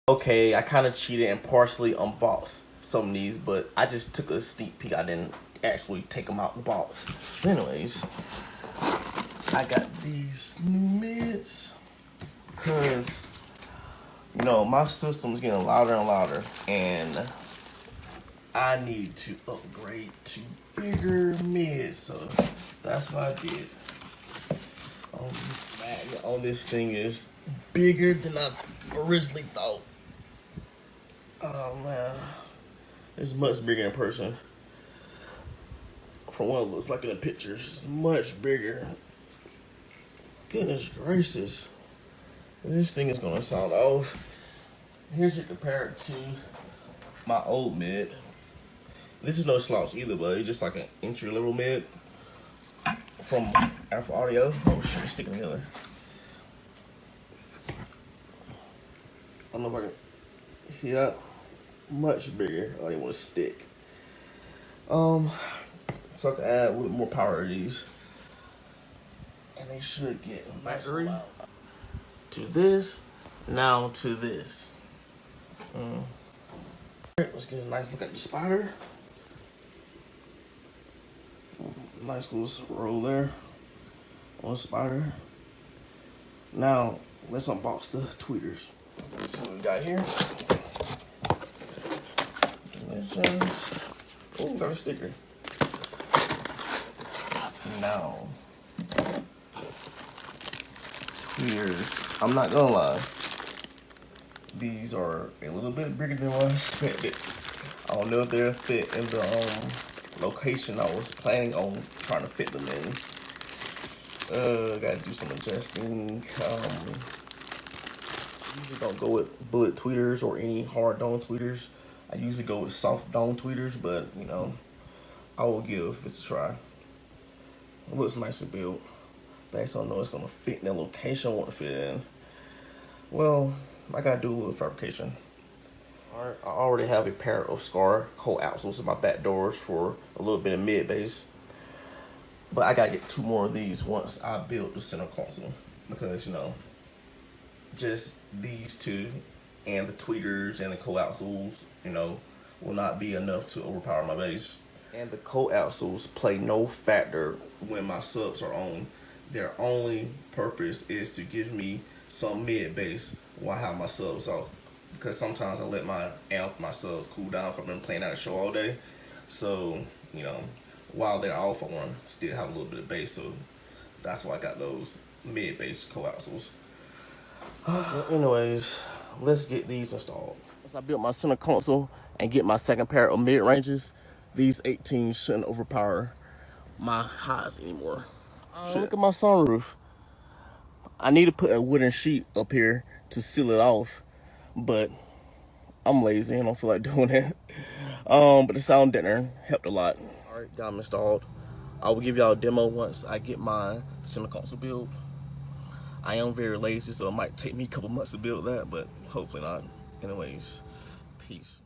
Okay, I kind of cheated and partially unboxed some of these, but I just took a sneak peek. I didn't actually take them out the box. Anyways, I got these new mids because, you know, my system's getting louder and louder, and I need to upgrade to bigger mids, so that's what I did. Man, this thing is bigger than I originally thought. Oh man, it's much bigger in person. From what it looks like in the pictures, it's much bigger. Goodness gracious, this thing is gonna sound off. Here's it compared to my old mid. This is no slouch either, but it's just like an entry level mid from Alpha Audio. Oh shit, it's sticking together. I don't know if I can see that. Much bigger. I didn't want to stick. So I can add a little more power to these, and they should get nice and loud. To this, now to this. Let's get a nice look at the spider. Nice little roll there on the spider. Now let's unbox the tweeters. Let's see what we got here. Oh, we got a sticker. Now, tweeters. I'm not gonna lie. These are a little bit bigger than what I expected. I don't know if they'll fit in the location I was planning on trying to fit them in. Gotta do some adjusting. Usually don't go with bullet tweeters or any hard dome tweeters. I usually go with soft dome tweeters, but you know, I will give this a try. It looks nice to build. But I just don't know it's gonna fit in the location I want to fit it in. Well, I gotta do a little fabrication. Alright, I already have a pair of Skar cold outsoles in my back doors for a little bit of mid base. But I gotta get 2 more of these once I build the center console. Because, you know, just these 2 and the tweeters and the cold outsoles, you know, will not be enough to overpower my base. And the cold outsoles play no factor when my subs are on. Their only purpose is to give me some mid base while I have my subs off. Because sometimes I let my subs cool down from them playing out a show all day. So, you know, while they're off, I want to still have a little bit of bass. So that's why I got those mid bass coaxials. Anyways, let's get these installed. Once I built my center console and get my second pair of mid ranges, these 18 shouldn't overpower my highs anymore. Look at my sunroof. I need to put a wooden sheet up here to seal it off, but I'm lazy and don't feel like doing it. But the sound deadener helped a lot. All right, got them installed. I will give y'all a demo once I get my center console built. I am very lazy, so it might take me a couple months to build that, but hopefully not. Anyways, peace.